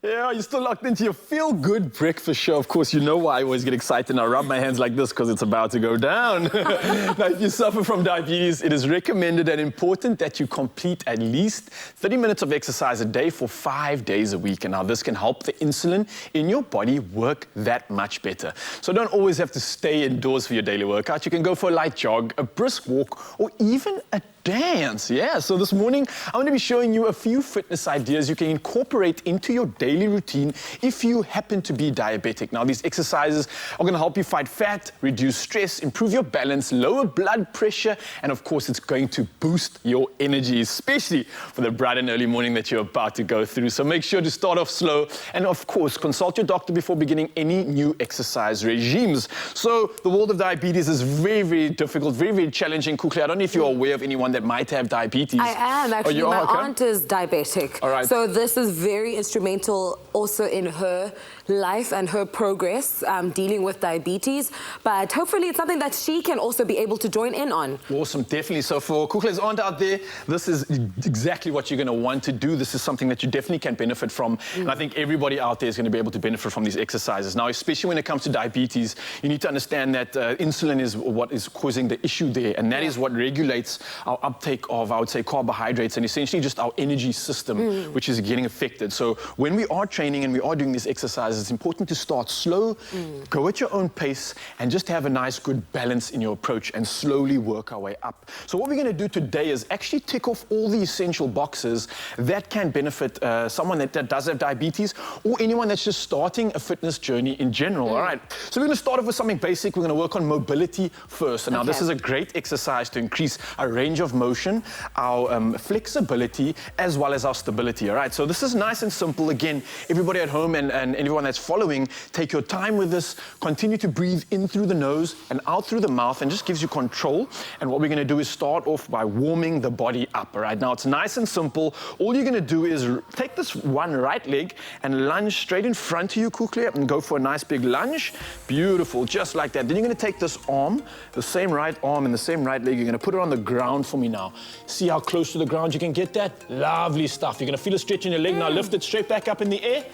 Yeah, you're still locked into your feel-good breakfast show. Of course, you know why I always get excited and I rub my hands like this because it's about to go down. Now, if you suffer from diabetes, it is recommended and important that you complete at least 30 minutes of exercise a day for 5 days a week. And now this can help the insulin in your body work that much better. So don't always have to stay indoors for your daily workout. You can go for a light jog, a brisk walk, or even a dance. Yeah, so this morning I'm going to be showing you a few fitness ideas you can incorporate into your daily routine if you happen to be diabetic. Now, these exercises are going to help you fight fat, reduce stress, improve your balance, lower blood pressure, and of course it's going to boost your energy, especially for the bright and early morning that you're about to go through. So make sure to start off slow and of course consult your doctor before beginning any new exercise regimes. So the world of diabetes is very, very difficult, very, very challenging. Kukli, I don't know if you're aware of anyone that might have diabetes. I am, actually. My aunt is diabetic. All right. So this is very instrumental also in her life and her progress dealing with diabetes. But hopefully it's something that she can also be able to join in on. Awesome, definitely. So for Kukle's aunt out there, this is exactly what you're going to want to do. This is something that you definitely can benefit from. And I think everybody out there is going to be able to benefit from these exercises. Now, especially when it comes to diabetes, you need to understand that insulin is what is causing the issue there. And that is what regulates our uptake of, I would say, carbohydrates and essentially just our energy system, which is getting affected. So when we are training and we are doing these exercises, it's important to start slow, go at your own pace, and just have a nice, good balance in your approach and slowly work our way up. So what we're going to do today is actually tick off all the essential boxes that can benefit someone that does have diabetes or anyone that's just starting a fitness journey in general. All right. So we're going to start off with something basic. We're going to work on mobility first. And now this is a great exercise to increase our range of motion, our flexibility, as well as our stability. All right. So this is nice and simple. Again, everybody at home and anyone that's following, take your time with this. Continue to breathe in through the nose and out through the mouth, and just gives you control. And what we're going to do is start off by warming the body up. All right. Now it's nice and simple. All you're going to do is take this one right leg and lunge straight in front of you, Kukli, and go for a nice big lunge. Beautiful, just like that. Then you're going to take this arm, the same right arm and the same right leg. You're going to put it on the ground for me now. See how close to the ground you can get that? Lovely stuff. You're going to feel a stretch in your leg. Now lift it straight back up in the air.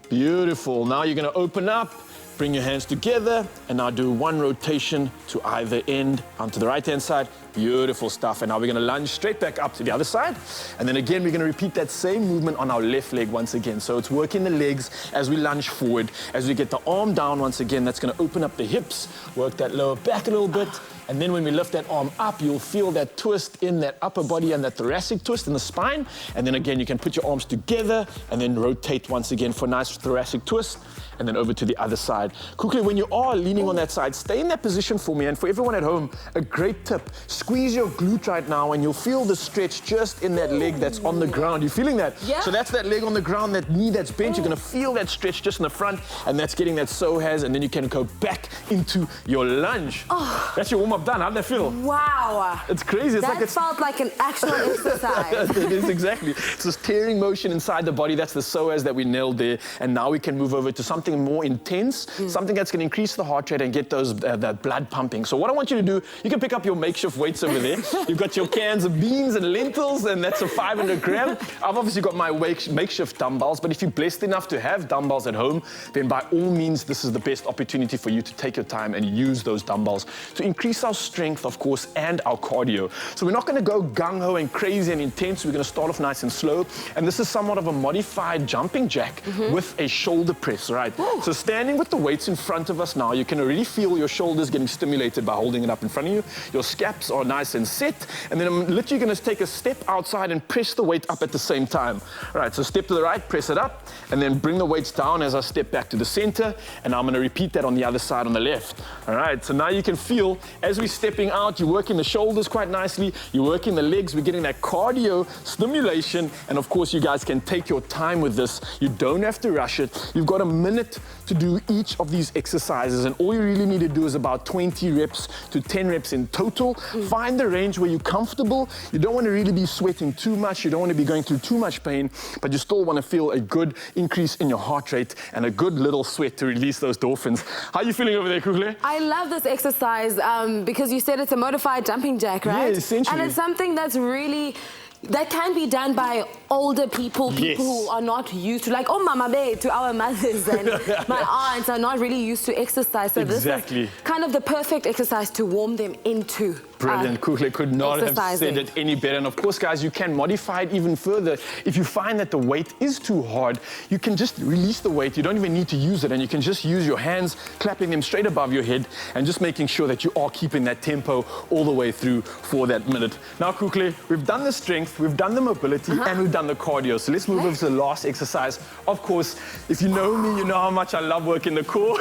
Beautiful. Now you're going to open up, bring your hands together, and now do one rotation to either end, onto the right-hand side. Beautiful stuff. And now we're going to lunge straight back up to the other side. And then again, we're going to repeat that same movement on our left leg once again. So it's working the legs as we lunge forward. As we get the arm down once again, that's going to open up the hips, work that lower back a little bit. And then when we lift that arm up, you'll feel that twist in that upper body and that thoracic twist in the spine. And then again, you can put your arms together and then rotate once again for a nice thoracic twist. And then over to the other side. Quickly, when you are leaning on that side, stay in that position for me. And for everyone at home, a great tip. Squeeze your glute right now and you'll feel the stretch just in that leg that's on the ground. You feeling that? Yeah. So that's that leg on the ground, that knee that's bent. You're going to feel that stretch just in the front, and that's getting that psoas, and then you can go back into your lunge. Oh. That's your warm-up done. How'd that feel? Wow. It's crazy. It's that felt like an actual exercise. It is, exactly. It's this tearing motion inside the body. That's the psoas that we nailed there. And now we can move over to something more intense, something that's going to increase the heart rate and get those that blood pumping. So what I want you to do, you can pick up your makeshift weights over there. You've got your cans of beans and lentils, and that's a 500 gram. I've obviously got my makeshift dumbbells, but if you're blessed enough to have dumbbells at home, then by all means, this is the best opportunity for you to take your time and use those dumbbells to increase our strength, of course, and our cardio. So we're not going to go gung-ho and crazy and intense. We're going to start off nice and slow. And this is somewhat of a modified jumping jack with a shoulder press, right? Ooh. So standing with the weights in front of us now, you can already feel your shoulders getting stimulated by holding it up in front of you. Your scaps are nice and set. And then I'm literally going to take a step outside and press the weight up at the same time. All right, so step to the right, press it up, and then bring the weights down as I step back to the center. And I'm going to repeat that on the other side on the left. All right, so now you can feel as we're stepping out, you're working the shoulders quite nicely. You're working the legs. We're getting that cardio stimulation. And of course, you guys can take your time with this. You don't have to rush it. You've got a minute to do each of these exercises, and all you really need to do is about 20 reps to 10 reps in total. Find the range where you're comfortable. You don't want to really be sweating too much. You don't want to be going through too much pain, but you still want to feel a good increase in your heart rate and a good little sweat to release those endorphins. How are you feeling over there, Kukle? I love this exercise because you said it's a modified jumping jack, right? Yeah, essentially. And it's something that's really that can be done by older people, people who are not used to, like, oh, mama babe, to our mothers, and my aunts are not really used to exercise. So this is kind of the perfect exercise to warm them into. Brilliant. Kuchle could not have said it any better. And of course, guys, you can modify it even further. If you find that the weight is too hard, you can just release the weight. You don't even need to use it. And you can just use your hands, clapping them straight above your head, and just making sure that you are keeping that tempo all the way through for that minute. Now, Kuchle, we've done the strength, we've done the mobility, and we've done the cardio. So let's move over to the last exercise. Of course, if you know me, you know how much I love working the core.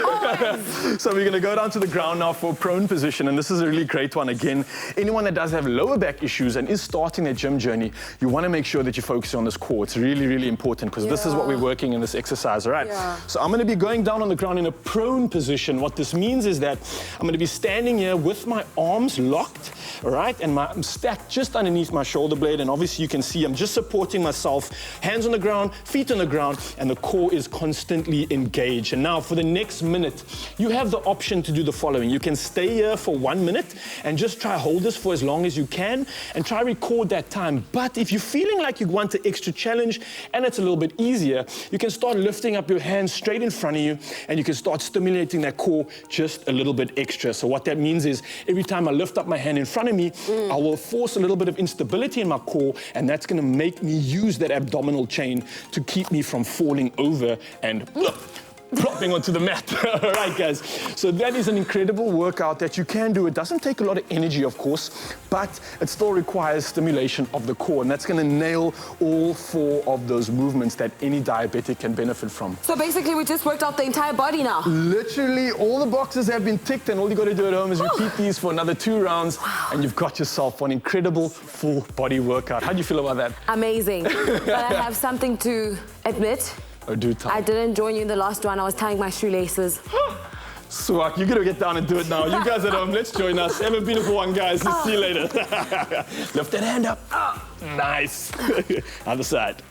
So we're going to go down to the ground now for prone position. And this is a really great one again. Anyone that does have lower back issues and is starting their gym journey, you want to make sure that you focus on this core. It's really, really important because this is what we're working in this exercise, all right? So I'm going to be going down on the ground in a prone position. What this means is that I'm going to be standing here with my arms locked, all right? And I'm stacked just underneath my shoulder blade. And obviously you can see I'm just supporting myself, hands on the ground, feet on the ground, and the core is constantly engaged. And now for the next minute, you have the option to do the following. You can stay here for 1 minute and just try hold this for as long as you can and try record that time. But if you're feeling like you want an extra challenge and it's a little bit easier, you can start lifting up your hands straight in front of you and you can start stimulating that core just a little bit extra. So what that means is every time I lift up my hand in front of me, I will force a little bit of instability in my core, and that's going to make me use that abdominal chain to keep me from falling over and plopping onto the mat. All right, guys. So that is an incredible workout that you can do. It doesn't take a lot of energy, of course, but it still requires stimulation of the core, and that's going to nail all 4 of those movements that any diabetic can benefit from. So basically, we just worked out the entire body now. Literally, all the boxes have been ticked, and all you got to do at home is repeat these for another 2 rounds, and you've got yourself an incredible full body workout. How do you feel about that? Amazing. But I have something to admit. Oh, do tell. I didn't join you in the last one. I was tying my shoelaces. Swag, you're gonna get down and do it now. You guys at home, let's join us. Have a beautiful one, guys. See you later. Lift that hand up. Nice. Other side.